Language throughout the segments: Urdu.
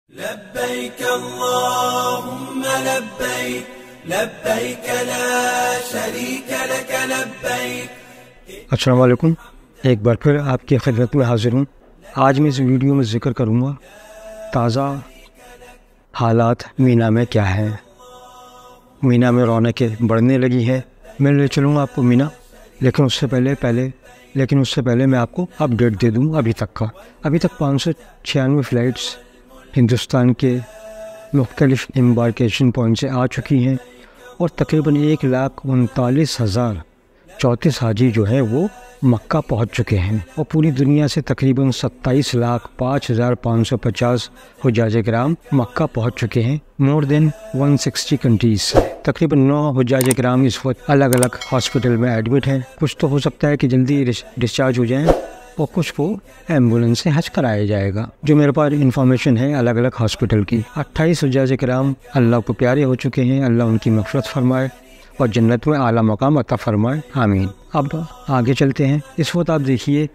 لبيك اللهم لبيك لبيك لا شريك لك لبيك۔ السلام علیکم، ایک بار پھر آپ کی خدمت میں حاضر ہوں۔ آج میں اس ویڈیو میں ذکر کروں گا تازہ حالات مینا میں کیا ہیں۔ مینا میں رونقیں بڑھنے لگی ہے۔ میں لے چلوں گا آپ کو مینا، لیکن اس سے پہلے میں آپ کو اپڈیٹ دے دوں ابھی تک 596 فلائٹس ہندوستان کے مختلف امبارکیشن پوائنٹ سے آ چکی ہیں اور تقریباً 1,39,034 حاجی جو ہے وہ مکہ پہنچ چکے ہیں، اور پوری دنیا سے تقریباً 27,05,550 حجاج کرام مکہ پہنچ چکے ہیں۔ مور دین 160 کنٹریز سے تقریباً 9 حجاج کرام اس وقت الگ الگ ہاسپٹل میں ایڈمٹ ہیں۔ کچھ تو ہو سکتا ہے کہ جلدی ڈسچارج ہو جائیں اور کچھ کو ایمبولینس سے حج کرایا جائے گا، جو میرے پاس انفارمیشن ہے الگ الگ ہاسپٹل کی۔ 28 حجاج کرام اللہ کو پیارے ہو چکے ہیں، اللہ ان کی مغفرت فرمائے اور جنت میں اعلیٰ مقام عطا فرمائے، آمین۔ اب آگے چلتے ہیں۔ اس وقت آپ دیکھیے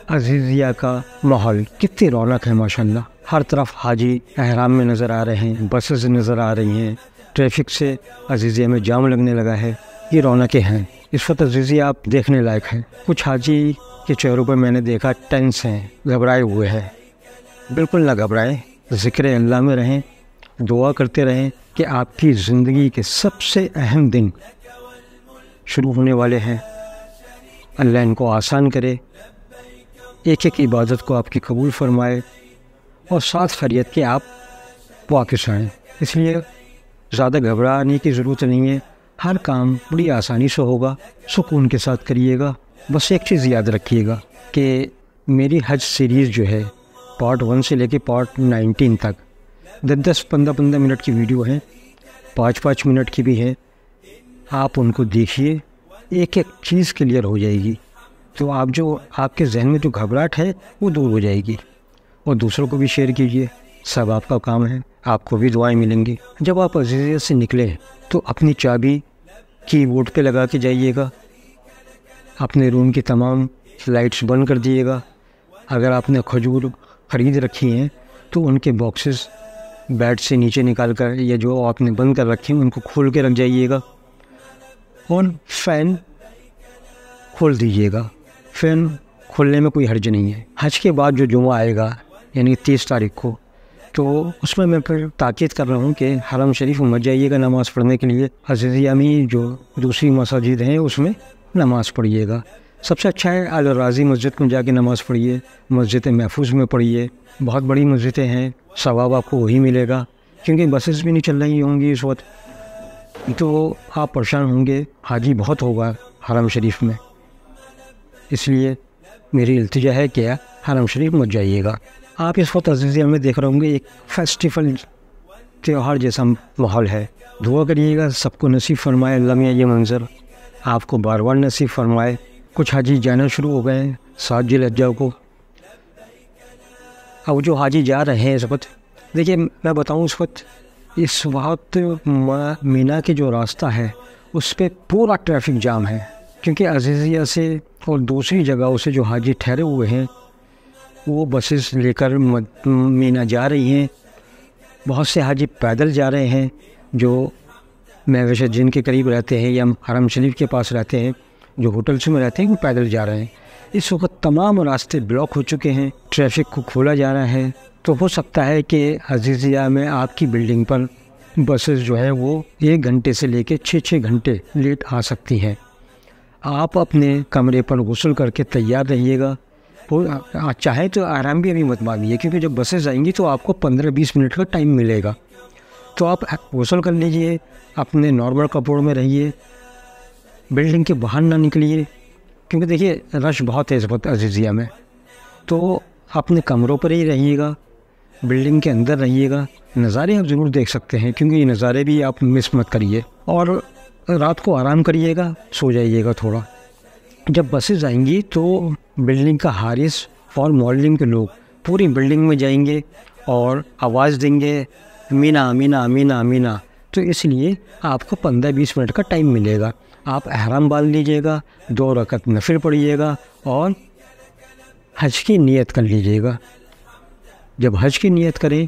عزیزیہ کا ماحول کتنی رونق ہے، ماشاءاللہ۔ ہر طرف حاجی احرام میں نظر آ رہے ہیں، بسز نظر آ رہی ہیں، ٹریفک سے عزیزیہ میں جام لگنے لگا ہے۔ یہ رونقیں ہیں اس وقت، عزیزیہ آپ دیکھنے لائق ہے۔ کچھ حاجی کے چہروں پر میں نے دیکھا ٹینس ہیں، گھبرائے ہوئے ہیں۔ بالکل نہ گھبرائیں، ذکر اللہ میں رہیں، دعا کرتے رہیں کہ آپ کی زندگی کے سب سے اہم دن شروع ہونے والے ہیں۔ اللہ ان کو آسان کرے، ایک ایک عبادت کو آپ کی قبول فرمائے اور ساتھ خیریت کے آپ واپس آئیں۔ اس لیے زیادہ گھبرانے کی ضرورت نہیں ہے، ہر کام بڑی آسانی سے ہوگا، سکون کے ساتھ کریے گا۔ بس ایک چیز یاد رکھیے گا کہ میری حج سیریز جو ہے پارٹ 1 سے لے کے پارٹ 19 تک 10-15 منٹ کی ویڈیو ہیں، 5 منٹ کی بھی ہے۔ آپ ان کو دیکھیے، ایک ایک چیز کلیئر ہو جائے گی، تو آپ کے ذہن میں جو گھبراہٹ ہے وہ دور ہو جائے گی، اور دوسروں کو بھی شیئر کیجیے، سب آپ کا کام ہے، آپ کو بھی دعائیں ملیں گی۔ جب آپ عزیزیت سے نکلیں تو اپنی چابی کی بورڈ پہ لگا کے جائیے گا، اپنے روم کی تمام لائٹس بند کر دیے گا۔ اگر آپ نے کھجور خرید رکھی ہیں تو ان کے باکسز بیڈ سے نیچے نکال کر، یا جو آپ نے بند کر رکھے ہیں ان کو کھول کے رکھ جائیے گا، اور فین کھول دیجیے گا۔ فین کھولنے میں کوئی حرج نہیں ہے۔ حج کے بعد جو جمعہ آئے گا یعنی 30 تاریخ کو، تو اس میں پھر تاکید کر رہا ہوں کہ حرم شریف مت جائیے گا نماز پڑھنے کے لیے۔ عزیزیہ میں جو دوسری مساجد ہیں اس میں نماز پڑھیے گا۔ سب سے اچھا ہے الراضی مسجد میں جا کے نماز پڑھیے، مسجد محفوظ میں پڑھیے، بہت بڑی مسجدیں ہیں، ثواب آپ کو وہی ملے گا، کیونکہ بسز بھی نہیں چل رہی ہوں گی اس وقت، تو آپ پریشان ہوں گے، حاجی بہت ہوگا حرم شریف میں۔ اس لیے میری التجا ہے کہ حرم شریف مت جائیے گا۔ آپ اس وقت عزیزیہ میں دیکھ رہے ہوں گے ایک فیسٹیول تہوار جیسا ماحول ہے۔ دعا کریے گا سب کو نصیب فرمائے اللہ میاں یہ منظر آپ کو بار بار نصیب فرمائے۔ کچھ حاجی جانا شروع ہو گئے ہیں 7 ذی الحجہ کو۔ اب جو حاجی جا رہے ہیں اس وقت، دیکھیے میں بتاؤں، اس وقت مینا کے جو راستہ ہے اس پہ پورا ٹریفک جام ہے، کیونکہ عزیزیہ سے اور دوسری جگہوں سے جو حاجی ٹھہرے ہوئے ہیں وہ بسز لے کر مینا جا رہی ہیں۔ بہت سے حاجی پیدل جا رہے ہیں جو میوش جن کے قریب رہتے ہیں یا حرم شریف کے پاس رہتے ہیں، جو ہوٹلس میں رہتے ہیں وہ پیدل جا رہے ہیں۔ اس وقت تمام راستے بلاک ہو چکے ہیں، ٹریفک کو کھولا جا رہا ہے، تو ہو سکتا ہے کہ عزیزیہ میں آپ کی بلڈنگ پر بسز جو ہے وہ 1 گھنٹے سے لے کے 6 گھنٹے لیٹ آ سکتی ہیں۔ آپ اپنے کمرے پر غسل کر کے تیار رہیے گا، چاہے تو آرام بھی ابھی مت مانگیے، کیونکہ جب بسیں آئیں گی تو آپ کو 15-20 منٹ کا ٹائم ملے گا، تو آپ غسل کر لیجئے، اپنے نارمل کپڑوں میں رہیے، بلڈنگ کے باہر نہ نکلیے، کیونکہ دیکھیے رش بہت ہے اس وقت عزیزیہ میں، تو اپنے کمروں پر ہی رہیے گا، بلڈنگ کے اندر رہیے گا۔ نظارے آپ ضرور دیکھ سکتے ہیں، کیونکہ یہ نظارے بھی آپ مس مت کریے، اور رات کو آرام کریے گا، سو جائیے گا تھوڑا۔ جب بسیں آئیں گی تو بلڈنگ کا حارس اور محلے کے لوگ پوری بلڈنگ میں جائیں گے اور آواز دیں گے مینا مینا مینا مینا، تو اس لیے آپ کو 15-20 منٹ کا ٹائم ملے گا۔ آپ احرام باندھ لیجیے گا، 2 رکعت نفل پڑھیے گا اور حج کی نیت کر لیجیے گا۔ جب حج کی نیت کریں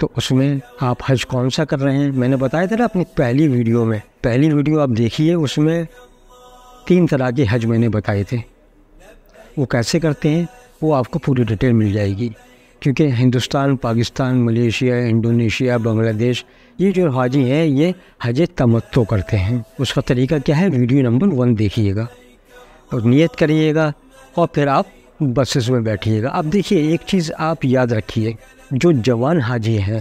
تو اس میں آپ حج کون سا کر رہے ہیں؟ میں نے بتایا تھا نا اپنی پہلی ویڈیو آپ دیکھیے، اس میں 3 طرح کے حج میں نے بتائے تھے، وہ کیسے کرتے ہیں وہ آپ کو پوری ڈیٹیل مل جائے گی، کیونکہ ہندوستان، پاکستان، ملیشیا، انڈونیشیا، بنگلہ دیش، یہ جو حاجی ہیں یہ حج تمتع کرتے ہیں۔ اس کا طریقہ کیا ہے؟ ویڈیو نمبر 1 دیکھیے گا اور نیت کریے گا، اور پھر آپ بسز میں بیٹھیے گا۔ اب دیکھیے ایک چیز آپ یاد رکھیے، جو جوان حاجی ہیں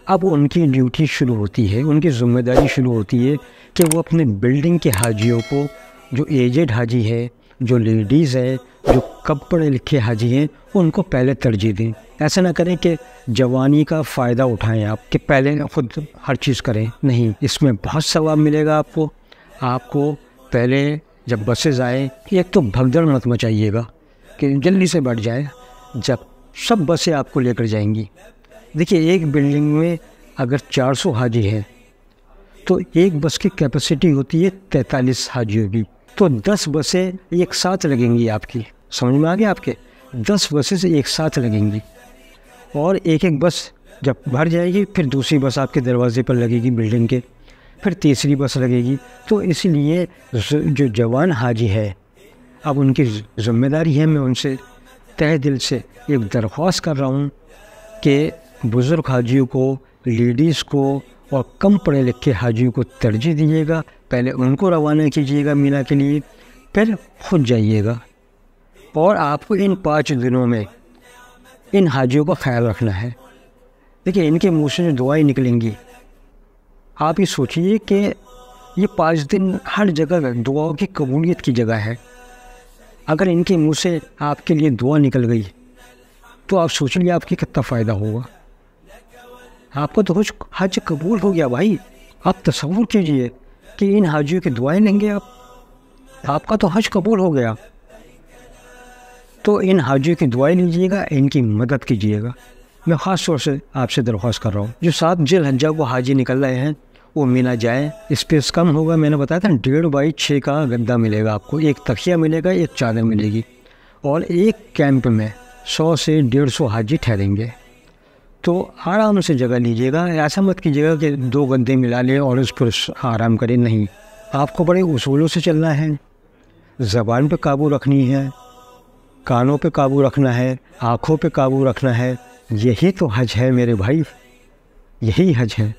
اب ان کی ڈیوٹی شروع ہوتی ہے، ان کی ذمہ داری شروع ہوتی ہے کہ وہ اپنے بلڈنگ کے حاجیوں کو، جو ایجڈ حاجی ہے، جو لیڈیز ہے، جو کم پڑھے لکھے حاجی ہیں، ان کو پہلے ترجیح دیں۔ ایسا نہ کریں کہ جوانی کا فائدہ اٹھائیں آپ، کہ پہلے خود ہر چیز کریں، نہیں، اس میں بہت ثواب ملے گا آپ کو پہلے جب بسز آئیں، ایک تو بھگدڑ مت مچائیے گا کہ جلدی سے بیٹھ جائیں، جب سب بسیں آپ کو لے کر جائیں گی۔ دیکھیے ایک بلڈنگ میں اگر 400 حاجی ہیں تو ایک بس کی کیپیسٹی ہوتی ہے 43 حاجیوں کی، تو 10 بسیں ایک ساتھ لگیں گی آپ کی، سمجھ میں آ گیا آپ کے؟ 10 بسیں ایک ساتھ لگیں گی، اور ایک بس جب بھر جائے گی پھر دوسری بس آپ کے دروازے پر لگے گی بلڈنگ کے، پھر تیسری بس لگے گی۔ تو اس لیے جو جوان حاجی ہے اب ان کی ذمہ داری ہے، میں ان سے تہ دل سے ایک درخواست کر رہا ہوں کہ بزرگ حاجیوں کو، لیڈیز کو اور کم پڑھے لکھے حاجیوں کو ترجیح دیجیے گا، پہلے ان کو روانہ کیجیے گا مینا کے لیے، پھر خود جائیے گا۔ اور آپ کو ان 5 دنوں میں ان حاجیوں کا خیال رکھنا ہے۔ دیکھیے ان کے منہ سے جو دعائیں نکلیں گی، آپ یہ سوچیے کہ یہ 5 دن ہر جگہ دعاؤں کی قبولیت کی جگہ ہے۔ اگر ان کے منہ سے آپ کے لیے دعا نکل گئی تو آپ سوچ لیے آپ کی کتنا فائدہ ہوگا۔ آپ کو تو حج قبول ہو گیا بھائی۔ آپ تصور کیجئے کہ ان حاجیوں کی دعائیں لیں گے آپ کا تو حج قبول ہو گیا۔ تو ان حاجیوں کی دعائیں لیجیے گا، ان کی مدد کیجیے گا۔ میں خاص طور سے آپ سے درخواست کر رہا ہوں، جو 7 ذی الحجہ کو حاجی نکل رہے ہیں وہ مینا جائیں۔ اسپیس کم ہوگا، میں نے بتایا تھا 1.5x6 کا گدا ملے گا آپ کو، ایک تکیہ ملے گا، ایک چادر ملے گی، اور ایک کیمپ میں 100 سے 150 حاجی ٹھہریں گے۔ تو آرام سے جگہ لیجیے گا، ایسا مت کیجیے گا کہ 2 گدے ملا لیں اور اس پر آرام کریں، نہیں، آپ کو بڑے اصولوں سے چلنا ہے۔ زبان پہ قابو رکھنی ہے، کانوں پہ قابو رکھنا ہے، آنکھوں پہ قابو رکھنا ہے۔ یہی تو حج ہے میرے بھائی، یہی حج ہے۔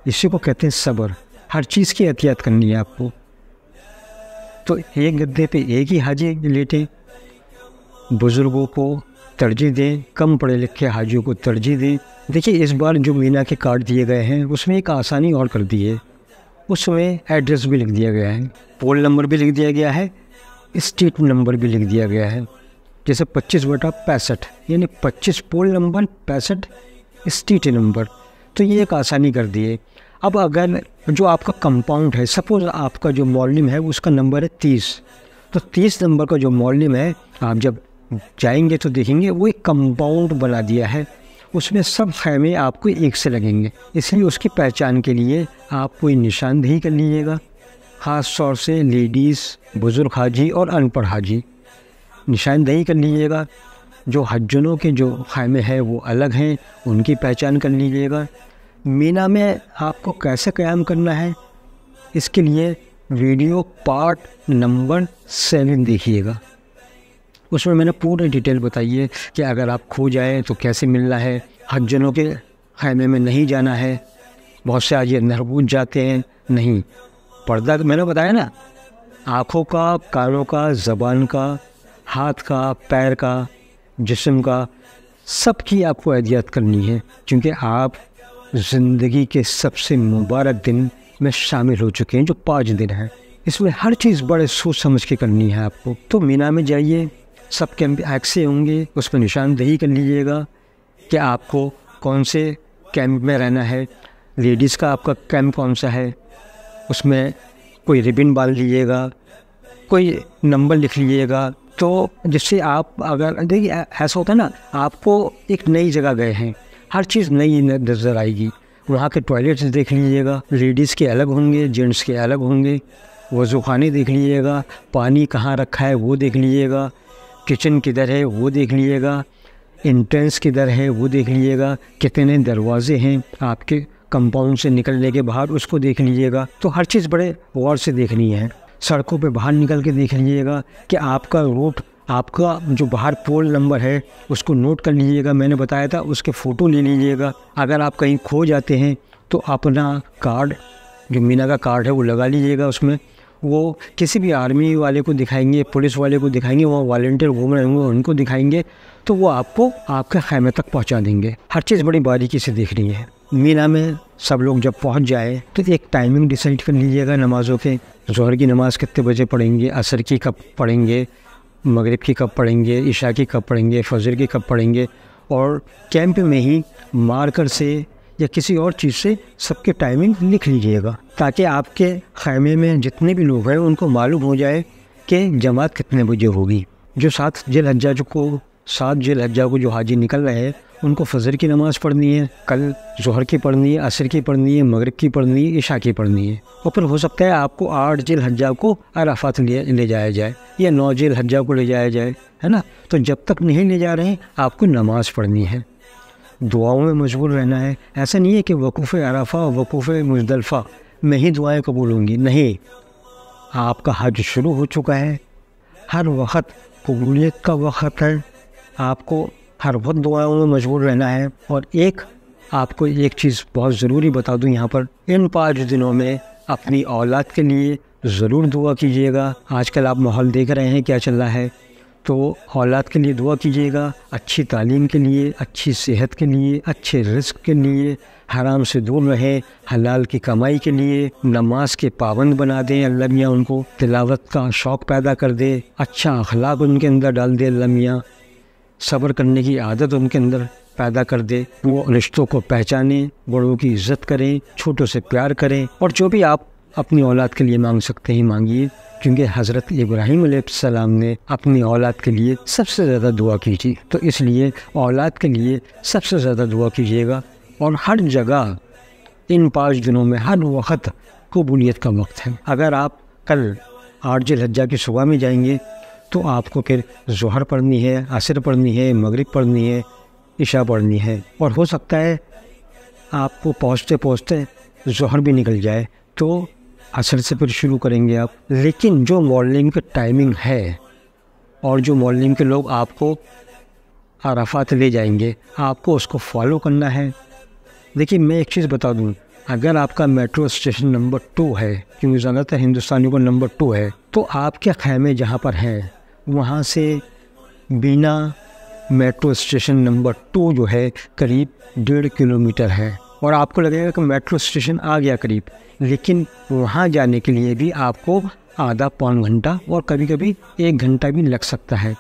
اسی کو کہتے ہیں صبر، ہر چیز کی احتیاط کرنی ہے آپ کو۔ تو ایک گدے پہ ایک ہی حاجی لیٹیں، بزرگوں کو ترجیح دیں، کم پڑھے لکھے حاجیوں کو ترجیح دیں۔ دیکھیے اس بار جو مینا کے کارڈ دیے گئے ہیں اس میں ایک آسانی اور کر دی ہے، اس میں ایڈریس بھی لکھ دیا گیا ہے، پول نمبر بھی لکھ دیا گیا ہے، اسٹریٹ نمبر بھی لکھ دیا گیا ہے۔ جیسے 25/65 یعنی 25 پول نمبر، 65 اسٹریٹ نمبر، تو یہ ایک آسانی کر دی ہے۔ اب اگر جو آپ کا کمپاؤنڈ ہے، سپوز آپ کا جو مولم ہے اس کا نمبر ہے 30، تو 30 نمبر کا جو مولم ہے آپ جب جائیں گے تو دیکھیں گے وہ ایک کمپاؤنڈ بنا دیا ہے، اس میں سب خیمے آپ کو ایک سے لگیں گے، اس لیے اس کی پہچان کے لیے آپ کوئی نشاندہی کر لیجیے گا، خاص طور سے لیڈیز، بزرگ حاجی اور ان پڑھ حاجی نشاندہی کر لیجیے گا۔ جو حجنوں کے جو خیمے ہیں وہ الگ ہیں، ان کی پہچان کر لیجیے گا۔ مینا میں آپ کو کیسے قیام کرنا ہے، اس کے لیے ویڈیو پارٹ نمبر 7 دیکھیے گا، اس میں نے پوری ڈیٹیل بتائی ہے کہ اگر آپ کھو جائیں تو کیسے ملنا ہے، حجنوں کے خیمے میں نہیں جانا ہے، بہت سے حاجی اندر گھس جاتے ہیں، نہیں، پردہ میں نے بتایا نا، آنکھوں کا، کانوں کا، زبان کا، ہاتھ کا، پیر کا، جسم کا، سب کی آپ کو احتیاط کرنی ہے، کیونکہ آپ زندگی کے سب سے مبارک دن میں شامل ہو چکے ہیں جو 5 دن ہیں، اس میں ہر چیز بڑے سوچ سمجھ کے کرنی ہے آپ کو۔ تو مینا میں جائیے، سب کیمپ ایکسے ہوں گے، اس میں نشاندہی کر لیجیے گا کہ آپ کو کون سے کیمپ میں رہنا ہے، لیڈیز کا آپ کا کیمپ کون سا ہے، اس میں کوئی ریبن باندھ لیجیے گا، کوئی نمبر لکھ لیجیے گا، تو جس سے آپ اگر دیکھیے ایسا ہوتا ہے نا، آپ کو ایک نئی جگہ گئے ہیں، ہر چیز نئی نظر آئے گی، وہاں کے ٹوائلٹس دیکھ لیجیے گا، لیڈیز کے الگ ہوں گے، جینٹس کے الگ ہوں گے، وضو خانے دیکھ لیجیے گا، پانی کہاں رکھا ہے وہ دیکھ لیجیے گا، کچن کدھر ہے وہ دیکھ لیجیے گا، انٹرنس کدھر ہے وہ دیکھ لیجیے گا، کتنے دروازے ہیں آپ کے کمپاؤنڈ سے نکلنے کے باہر اس کو دیکھ لیجیے گا. تو ہر چیز بڑے غور سے دیکھنی ہے. سڑکوں پہ باہر نکل کے دیکھ لیجیے گا کہ آپ کا روٹ، آپ کا جو باہر پول نمبر ہے اس کو نوٹ کر لیجیے گا. میں نے بتایا تھا اس کے فوٹو لے لیجیے گا. اگر آپ کہیں کھو جاتے ہیں تو اپنا کارڈ، جو مینا کا کارڈ ہے وہ لگا لیجیے گا. اس میں وہ کسی بھی آرمی والے کو دکھائیں گے، پولیس والے کو دکھائیں گے، وہاں والنٹیئر گھوم رہے ہوں گے ان کو دکھائیں گے تو وہ آپ کو آپ کے خیمے تک پہنچا دیں گے. ہر چیز بڑی باریکی سے دیکھنی ہے. مینا میں سب لوگ جب پہنچ جائے تو ایک ٹائمنگ ڈیسائیڈ کر لیجیے گا نمازوں کے. ظہر کی نماز کتنے بجے پڑھیں گے، عصر کی کب پڑھیں گے، مغرب کی کب پڑھیں گے، عشاء کی کب پڑھیں گے، فجر کی کب پڑھیں گے. اور کیمپ میں ہی مارکر سے یا کسی اور چیز سے سب کے ٹائمنگ لکھ لیجیے گا تاکہ آپ کے خیمے میں جتنے بھی لوگ ہیں ان کو معلوم ہو جائے کہ جماعت کتنے بجے ہوگی. جو 7 ذی الحجہ کو جو حاجی نکل رہے ہیں ان کو فجر کی نماز پڑھنی ہے، کل ظہر کی پڑھنی ہے، عصر کی پڑھنی ہے، مغرب کی پڑھنی ہے، عشاء کی پڑھنی ہے. اور پھر ہو سکتا ہے آپ کو 8 ذی الحجہ کو عرفات لے جایا جائے یا 9 ذی الحجہ کو لے جایا جائے، ہے نا. تو جب تک نہیں لے جا رہے ہیں آپ کو نماز پڑھنی ہے، دعاؤں میں مشغول رہنا ہے. ایسا نہیں ہے کہ وقوف عرفہ اور وقوف مزدلفہ میں ہی دعائیں قبول ہوں گی، نہیں. آپ کا حج شروع ہو چکا ہے، ہر وقت قبولیت کا وقت ہے. آپ کو ہر وقت دعاؤں میں مشغول رہنا ہے. اور آپ کو ایک چیز بہت ضروری بتا دوں یہاں پر، ان 5 دنوں میں اپنی اولاد کے لیے ضرور دعا کیجیے گا. آج کل آپ ماحول دیکھ رہے ہیں کیا چل رہا ہے، تو اولاد کے لیے دعا کیجیے گا، اچھی تعلیم کے لیے، اچھی صحت کے لیے، اچھے رزق کے لیے، حرام سے دور رہیں، حلال کی کمائی کے لیے. نماز کے پابند بنا دیں اللہ میاں، ان کو تلاوت کا شوق پیدا کر دے، اچھا اخلاق ان کے اندر ڈال دے اللہ میاں، صبر کرنے کی عادت ان کے اندر پیدا کر دے. وہ رشتوں کو پہچانیں، بڑوں کی عزت کریں، چھوٹوں سے پیار کریں. اور جو بھی آپ اپنی اولاد کے لیے مانگ سکتے ہیں مانگیے، کیونکہ حضرت ابراہیم علیہ السلام نے اپنی اولاد کے لیے سب سے زیادہ دعا کی تھی. تو اس لیے اولاد کے لیے سب سے زیادہ دعا کیجیے گا. اور ہر جگہ ان 5 دنوں میں ہر وقت قبولیت کا وقت ہے. اگر آپ کل 8 ذی الحجہ کی صبح میں جائیں گے تو آپ کو پھر ظہر پڑھنی ہے، عصر پڑھنی ہے، مغرب پڑھنی ہے، عشاء پڑھنی ہے. اور ہو سکتا ہے آپ کو پہنچتے پہنچتے ظہر بھی نکل جائے تو عصر سے پھر شروع کریں گے آپ. لیکن جو مارننگ کا ٹائمنگ ہے اور جو مارننگ کے لوگ آپ کو عرفات لے جائیں گے آپ کو اس کو فالو کرنا ہے. دیکھیے میں ایک چیز بتا دوں، اگر آپ کا میٹرو اسٹیشن نمبر 2 ہے، کیونکہ زیادہ تر ہندوستانیوں کا نمبر 2 ہے، تو آپ کے خیمے جہاں پر ہیں وہاں سے بینا میٹرو اسٹیشن نمبر 2 جو ہے قریب 1.5 کلومیٹر ہے. اور آپ کو لگے گا کہ میٹرو اسٹیشن آ گیا قریب، لیکن وہاں جانے کے لیے بھی آپ کو آدھا پون گھنٹہ اور کبھی کبھی 1 گھنٹہ بھی لگ سکتا ہے.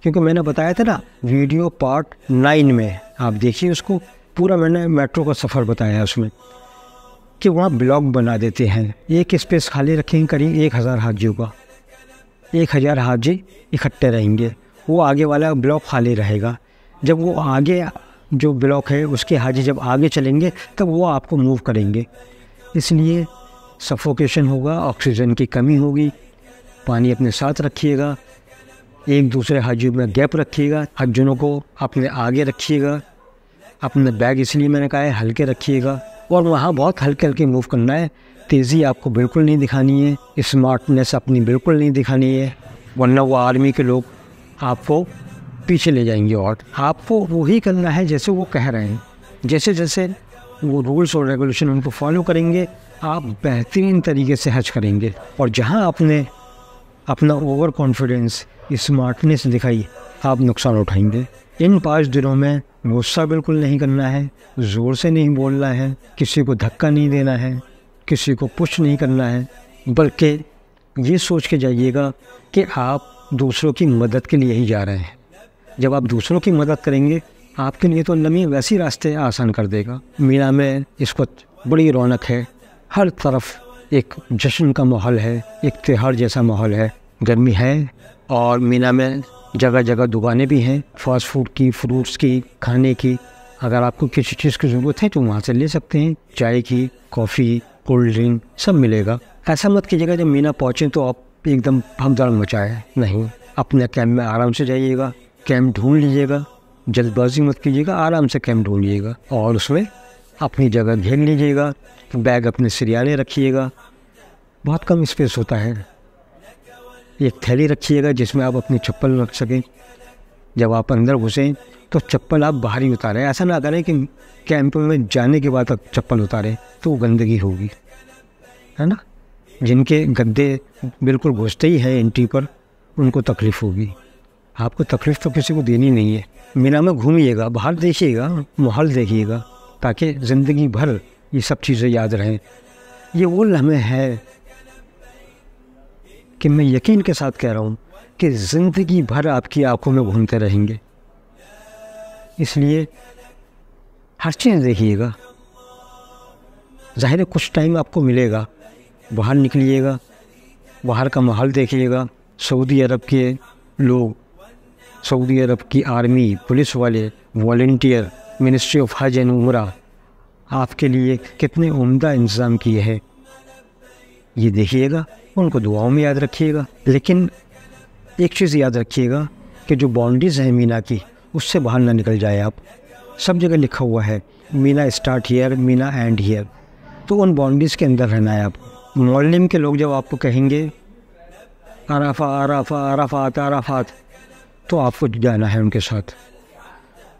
کیونکہ میں نے بتایا تھا نا ویڈیو پارٹ 9 میں، آپ دیکھیے اس کو پورا، میں نے میٹرو کا سفر بتایا ہے اس میں، کہ وہاں بلاک بنا دیتے ہیں. ایک اسپیس خالی رکھیں گے قریب 1000 حاجیوں کا، 1000 حاجی اکٹھے رہیں گے، وہ آگے والا بلاک خالی رہے گا. جب وہ آگے جو بلاک ہے اس کے حاجی جب آگے چلیں گے تب وہ آپ کو موو کریں گے. اس لیے سفوکیشن ہوگا، آکسیجن کی کمی ہوگی. پانی اپنے ساتھ رکھیے گا، ایک دوسرے حاجیوں میں گیپ رکھیے گا، حجنوں کو اپنے آگے رکھیے گا. اپنے بیگ اس لیے میں نے کہا ہے ہلکے رکھیے گا، اور وہاں بہت ہلکے ہلکے موو کرنا ہے. تیزی آپ کو بالکل نہیں دکھانی ہے، اسمارٹنیس اپنی بالکل نہیں دکھانی ہے، ورنہ وہ آرمی کے لوگ آپ کو پیچھے لے جائیں گے. اور آپ کو وہی کرنا ہے جیسے وہ کہہ رہے ہیں، جیسے جیسے وہ رولز اور ریگولیشن ان کو فالو کریں گے آپ بہترین طریقے سے حج کریں گے. اور جہاں آپ نے اپنا اوور کانفیڈنس، اسمارٹنیس دکھائی آپ نقصان اٹھائیں گے. ان 5 دنوں میں غصہ بالکل نہیں کرنا ہے، زور سے نہیں بولنا ہے، کسی کو دھکا نہیں دینا ہے، کسی کو پش نہیں کرنا ہے، بلکہ یہ سوچ کے جائیے گا کہ آپ دوسروں کی مدد کے لیے ہی جا رہے ہیں. جب آپ دوسروں کی مدد کریں گے آپ کے لیے تو اللہ ویسی راستے آسان کر دے گا. مینا میں اس وقت بڑی رونق ہے، ہر طرف ایک جشن کا ماحول ہے، ایک تہوار جیسا ماحول ہے. گرمی ہے اور مینا میں جگہ جگہ دکانیں بھی ہیں، فاسٹ فوڈ کی، فروٹس کی، کھانے کی. اگر آپ کو کسی چیز کی ضرورت ہے تو وہاں سے لے سکتے ہیں، چائے کی، کافی، کولڈ ڈرنک سب ملے گا. ایسا مت کیجیے گا جب مینا پہنچیں تو آپ ایک دم بھگدڑ مچائے، نہیں. اپنے کیمپ میں آرام سے جائیے گا، کیمپ ڈھونڈ لیجیے گا، جلد بازی مت کیجیے گا، آرام سے کیمپ ڈھونڈیے گا اور اس میں اپنی جگہ گھیر لیجیے گا، بیگ اپنے سریانے رکھیے گا، بہت کم اسپیس ہوتا ہے، ایک تھیلی رکھیے گا جس میں آپ اپنی چپل رکھ سکیں، جب آپ اندر گھسیں تو چپل آپ باہر ہی اتاریں، ایسا نہ کریں کہ کیمپ میں جانے کے بعد چپل اتاریں تو وہ گندگی ہوگی، ہے نا. جن کے گدے بالکل گھستے ہی ہیں انٹری پر ان کو تکلیف ہوگی، آپ کو تکلیف تو کسی کو دینی نہیں ہے. مینا میں گھومیے گا، باہر دیکھیے گا، ماحول دیکھیے گا تاکہ زندگی بھر یہ سب چیزیں یاد رہیں. یہ وہ لمحے ہے کہ میں یقین کے ساتھ کہہ رہا ہوں کہ زندگی بھر آپ کی آنکھوں میں گھومتے رہیں گے. اس لیے ہر چیز دیکھیے گا. ظاہر ہے کچھ ٹائم آپ کو ملے گا، باہر نکلیے گا، باہر کا ماحول دیکھیے گا. سعودی عرب کے لوگ، سعودی عرب کی آرمی، پولیس والے، volunteer, ministry of Hajj and عمرہ آپ کے لیے کتنے عمدہ انتظام کیے ہیں، یہ دیکھیے گا، ان کو دعاؤں میں یاد رکھیے گا. لیکن ایک چیز یاد رکھیے گا کہ جو باؤنڈریز ہیں مینا کی، اس سے باہر نہ نکل جائے آپ. سب جگہ لکھا ہوا ہے مینا اسٹارٹ ہیئر، مینا اینڈ ہیئر، تو ان باؤنڈریز کے اندر رہنا ہے آپ. معلم کے لوگ جب آپ کو کہیں گے عرفہ عرفہ عرفات عرفات، تو آپ کو جانا ہے ان کے ساتھ.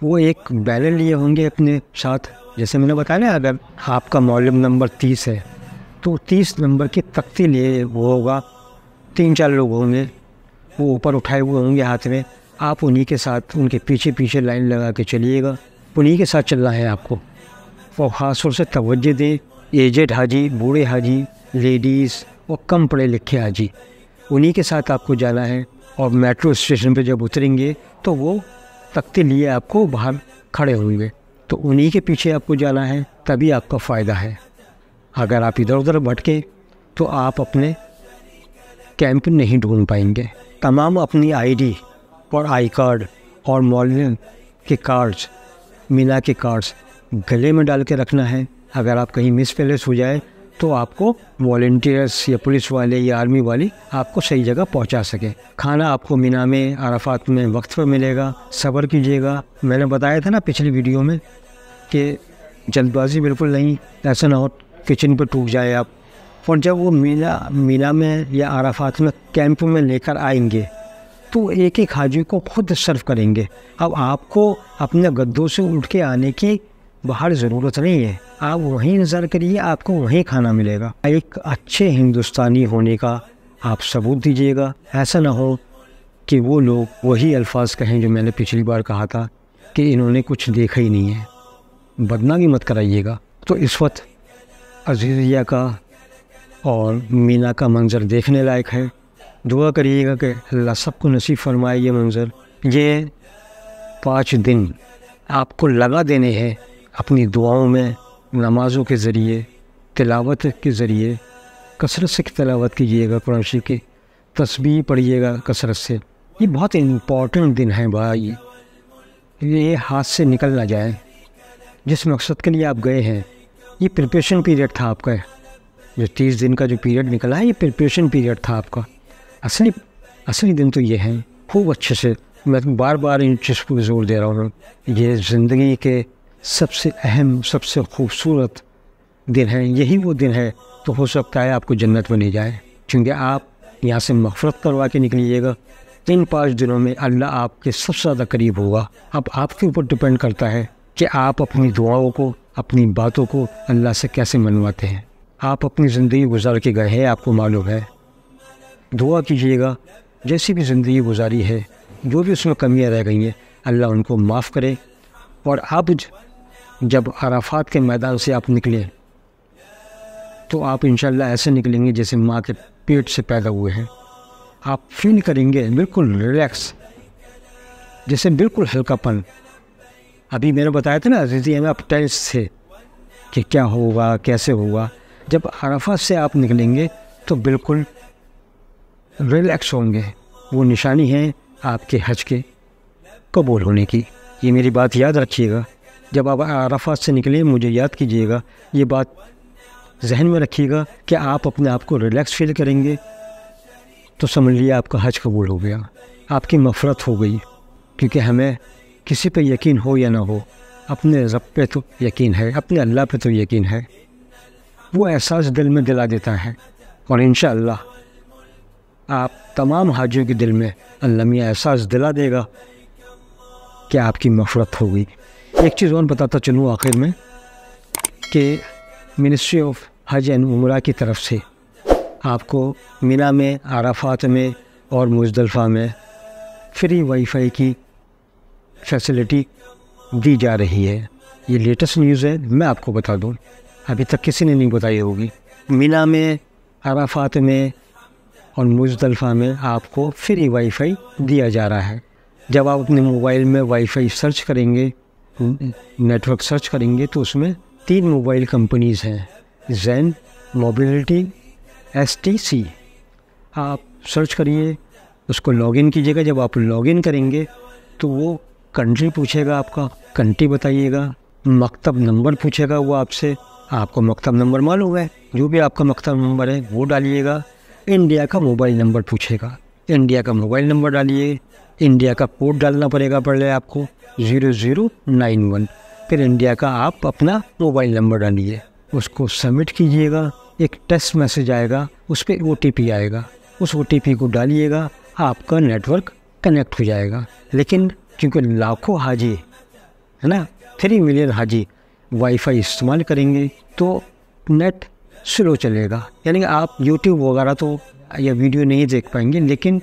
وہ ایک بینر لیے ہوں گے اپنے ساتھ، جیسے میں نے بتایا نا، اگر آپ کا معلم نمبر 30 ہے تو 30 نمبر کی تختی لیے وہ ہوگا، 3-4 لوگ ہوں گے، وہ اوپر اٹھائے ہوئے ہوں گے ہاتھ میں، آپ انہی کے ساتھ ان کے پیچھے پیچھے لائن لگا کے چلیے گا. انہی کے ساتھ چلنا ہے آپ کو. اور خاص طور سے توجہ دیں، ایجڈ حاجی، بوڑھے حاجی، لیڈیز اور کم پڑھے لکھے حاجی، انہی کے ساتھ آپ کو جانا ہے. اور میٹرو اسٹیشن پہ جب اتریں گے تو وہ تختی لیے آپ کو باہر کھڑے ہوں گے، تو انہی کے پیچھے آپ کو جانا ہے، تبھی آپ کا فائدہ ہے. اگر آپ ادھر ادھر بھٹکے تو آپ اپنے کیمپ نہیں ڈھونڈ پائیں گے. تمام اپنی آئی ڈی اور آئی کارڈ اور معلم کے کارڈز، مینا کے کارڈز گلے میں ڈال کے رکھنا ہے. اگر آپ کہیں مس پیلیس ہو جائے تو آپ کو والنٹیئرس یا پولیس والے یا آرمی والے آپ کو صحیح جگہ پہنچا سکیں. کھانا آپ کو مینا میں، عرفات میں وقت پر ملے گا. صبر کیجیے گا. میں نے بتایا تھا نا پچھلی ویڈیو میں کہ جلد بازی بالکل نہیں، ایسا نہ ہو کچن پہ ٹوٹ جائے آپ. اور جب وہ مینا میں یا عرفات میں کیمپ میں لے کر آئیں گے تو ایک ایک حاجی کو خود سرو کریں گے. اب آپ کو اپنے گدوں سے اٹھ کے آنے کی باہر ضرورت نہیں ہے، آپ وہیں انتظار کریے، آپ کو وہیں کھانا ملے گا. ایک اچھے ہندوستانی ہونے کا آپ ثبوت دیجیے گا. ایسا نہ ہو کہ وہ لوگ وہی الفاظ کہیں جو میں نے پچھلی بار کہا تھا کہ انہوں نے کچھ دیکھا ہی نہیں ہے. بدنامی مت کرائیے گا. تو اس وقت عزیزیہ کا اور مینا کا منظر دیکھنے لائق ہے. دعا کریے گا کہ اللہ سب کو نصیب فرمائے یہ منظر. یہ 5 دن آپ کو لگا دینے ہیں اپنی دعاؤں میں، نمازوں کے ذریعے، تلاوت کے ذریعے. کثرت سے تلاوت کیجیے گا، قرآن شریف کی تسبیح پڑھیے گا کثرت سے. یہ بہت امپورٹنٹ دن ہے بھائی، یہ ہاتھ سے نکل نہ جائے. جس مقصد کے لیے آپ گئے ہیں، یہ پریپریشن پیریڈ تھا آپ کا. جو 30 دن کا جو پیریڈ نکلا ہے، یہ پریپریشن پیریڈ تھا آپ کا. اصلی دن تو یہ ہیں. خوب اچھے سے، میں بار بار ان چیز کو زور دے رہا ہوں، یہ زندگی کے سب سے اہم، سب سے خوبصورت دن ہیں. یہی وہ دن ہے تو ہو سکتا ہے آپ کو جنت میں لے جائے، کیونکہ آپ یہاں سے مغفرت کروا کے نکلیے گا. ان 5 دنوں میں اللہ آپ کے سب سے زیادہ قریب ہوگا. اب آپ کے اوپر ڈپینڈ کرتا ہے کہ آپ اپنی دعاؤں کو، اپنی باتوں کو اللہ سے کیسے منواتے ہیں. آپ اپنی زندگی گزار کے گئے ہیں، آپ کو معلوم ہے. دعا کیجیے گا جیسی بھی زندگی گزاری ہے، جو بھی اس میں کمیاں رہ گئی ہیں، اللہ ان کو معاف کرے. اور اب جب عرفات کے میدان سے آپ نکلیں تو آپ انشاءاللہ ایسے نکلیں گے جیسے ماں کے پیٹ سے پیدا ہوئے ہیں. آپ فیل کریں گے بالکل ریلیکس، جیسے بالکل ہلکا پن. ابھی میں نے بتایا تھا نا عزیزی میں آپ ٹینس تھے کہ کیا ہوگا، کیسے ہوگا. جب عرفات سے آپ نکلیں گے تو بالکل ریلیکس ہوں گے. وہ نشانی ہے آپ کے حج کے قبول ہونے کی. یہ میری بات یاد رکھیے گا. جب آپ عرفات سے نکلیں مجھے یاد کیجیے گا، یہ بات ذہن میں رکھیے گا کہ آپ اپنے آپ کو ریلیکس فیل کریں گے تو سمجھ لیے آپ کا حج قبول ہو گیا، آپ کی مغفرت ہو گئی. کیونکہ ہمیں کسی پہ یقین ہو یا نہ ہو، اپنے رب پہ تو یقین ہے، اپنے اللہ پہ تو یقین ہے، وہ احساس دل میں دلا دیتا ہے، اور انشاءاللہ آپ تمام حاجیوں کے دل میں اللہ میاں احساس دلا دے گا کہ آپ کی مغفرت ہوگی۔ ایک چیز اور بتاتا چلوں آخر میں کہ منسٹری آف حج اینڈ عمرہ کی طرف سے آپ کو مینا میں، عرفات میں اور مزدلفہ میں فری وائی فائی کی فیسلٹی دی جا رہی ہے۔ یہ لیٹسٹ نیوز ہے، میں آپ کو بتا دوں، ابھی تک کسی نے نہیں بتائی ہوگی۔ مینا میں، عرفات میں اور مزدلفہ میں آپ کو فری وائی فائی دیا جا رہا ہے۔ جب آپ اپنے موبائل میں وائی فائی سرچ کریں گے، نیٹ ورک سرچ کریں گے، تو اس میں 3 موبائل کمپنیز ہیں، زین، موبیلٹی، STC۔ آپ سرچ کریے، اس کو لاگ ان کیجیے گا۔ جب آپ لاگ ان کریں گے تو وہ کنٹری پوچھے گا، آپ کا کنٹری بتائیے گا، مکتب نمبر پوچھے گا وہ آپ سے، آپ کو مکتب نمبر معلوم ہے، جو بھی آپ کا مکتب نمبر ہے وہ ڈالیے گا۔ انڈیا کا موبائل نمبر پوچھے گا، انڈیا کا موبائل نمبر ڈالیے، انڈیا کا کوڈ ڈالنا پڑے گا پہلے آپ کو 0091، پھر انڈیا کا آپ اپنا موبائل نمبر ڈالیے، اس کو سبمٹ کیجیے گا، ایک ٹیکسٹ میسیج آئے گا، اس پہ OTP آئے گا، اس OTP کو ڈالیے گا، آپ کا نیٹ ورک کنیکٹ ہو جائے گا۔ لیکن کیونکہ لاکھوں حاجی ہے نا، 3 ملین حاجی وائی فائی استعمال کریں گے تو نیٹ سلو چلے گا، یعنی کہ آپ یوٹیوب وغیرہ تو یا ویڈیو نہیں دیکھ پائیں گے، لیکن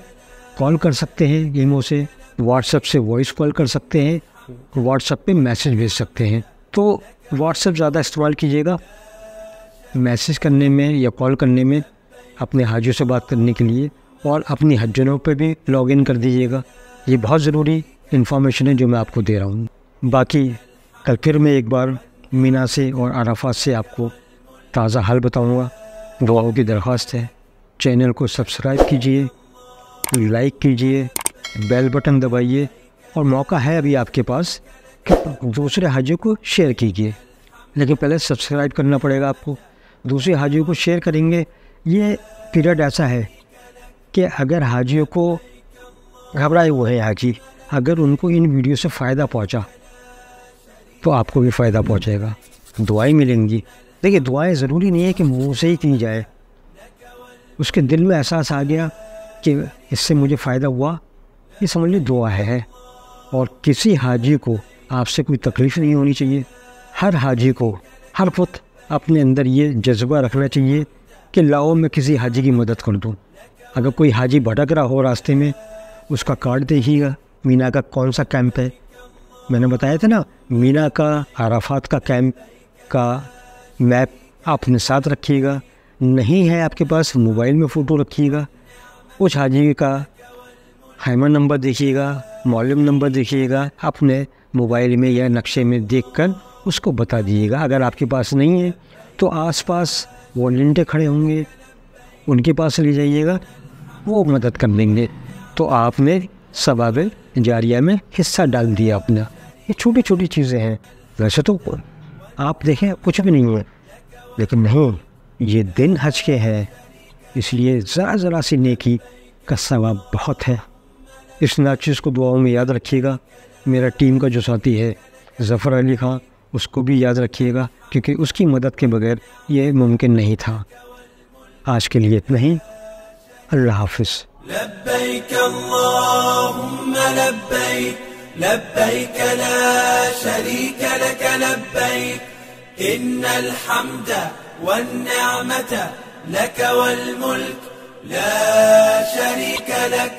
کال کر سکتے ہیں ایمو سے، واٹس ایپ سے وائس کال کر سکتے ہیں، واٹس ایپ پہ میسیج بھیج سکتے ہیں۔ تو واٹس ایپ زیادہ استعمال کیجیے گا میسیج کرنے میں یا کال کرنے میں، اپنے حاجیوں سے بات کرنے کے لیے، اور اپنی حجوں پہ بھی لاگ ان کر دیجیے گا۔ یہ بہت ضروری انفارمیشن ہے جو میں آپ کو دے رہا ہوں۔ باقی کل پھر میں ایک بار مینا سے اور عرفات سے آپ کو تازہ حال بتاؤں گا۔ دعاؤں کی درخواست ہے، چینل کو سبسکرائب کیجیے، لائک کیجیے، بیل بٹن دبائیے، اور موقع ہے ابھی آپ کے پاس کہ دوسرے حاجیوں کو شیئر کیجیے، لیکن پہلے سبسکرائب کرنا پڑے گا آپ کو۔ دوسرے حاجیوں کو شیئر کریں گے، یہ پیریڈ ایسا ہے کہ اگر حاجیوں کو گھبرائے ہوئے ہیں حاجی، اگر ان کو ان ویڈیو سے فائدہ پہنچا تو آپ کو بھی فائدہ پہنچے گا، دعائیں ملیں گی۔ دیکھیے، دعائیں ضروری نہیں ہے کہ منہ سے ہی کی جائے، اس کے دل میں احساس آ گیا کہ اس سے مجھے فائدہ ہوا، یہ سمجھ لی دعا ہے۔ اور کسی حاجی کو آپ سے کوئی تکلیف نہیں ہونی چاہیے۔ ہر حاجی کو ہر وقت اپنے اندر یہ جذبہ رکھنا چاہیے کہ لاؤ میں کسی حاجی کی مدد کر دوں۔ اگر کوئی حاجی بھٹک رہا ہو راستے میں، اس کا کارڈ دیکھیے گا، مینا کا کون سا کیمپ ہے، میں نے بتایا تھا نا، مینا کا، عرفات کا کیمپ کا میپ آپ اپنے ساتھ رکھیے گا۔ نہیں ہے آپ کے پاس، موبائل میں فوٹو رکھیے گا، اس حاجی کا خیمہ نمبر دیکھیے گا، معلم نمبر دیکھیے گا، اپنے موبائل میں یا نقشے میں دیکھ کر اس کو بتا دیجیے گا۔ اگر آپ کے پاس نہیں ہے تو آس پاس والنٹیئر کھڑے ہوں گے، ان کے پاس لے جائیے گا، وہ مدد کر دیں گے۔ تو آپ نے ثواب جاریہ میں حصہ ڈال دیا اپنا۔ یہ چھوٹی چھوٹی چیزیں ہیں، ویسے تو آپ دیکھیں کچھ بھی نہیں ہے، لیکن نہیں، یہ دن حج کے ہیں، اس لیے ذرا سی نیکی کا ثواب بہت ہے۔ اس ناچیز کو دعاؤں میں یاد رکھیے گا۔ میرا ٹیم کا جو ساتھی ہے ظفر علی خان، اس کو بھی یاد رکھیے گا، کیونکہ اس کی مدد کے بغیر یہ ممکن نہیں تھا۔ آج کے لیے اتنا ہی، اللہ حافظ۔ لبيك اللهم لبيك لبيك لا شريك لك لبيك إن الحمد والنعمة لك والملك لا شريك لك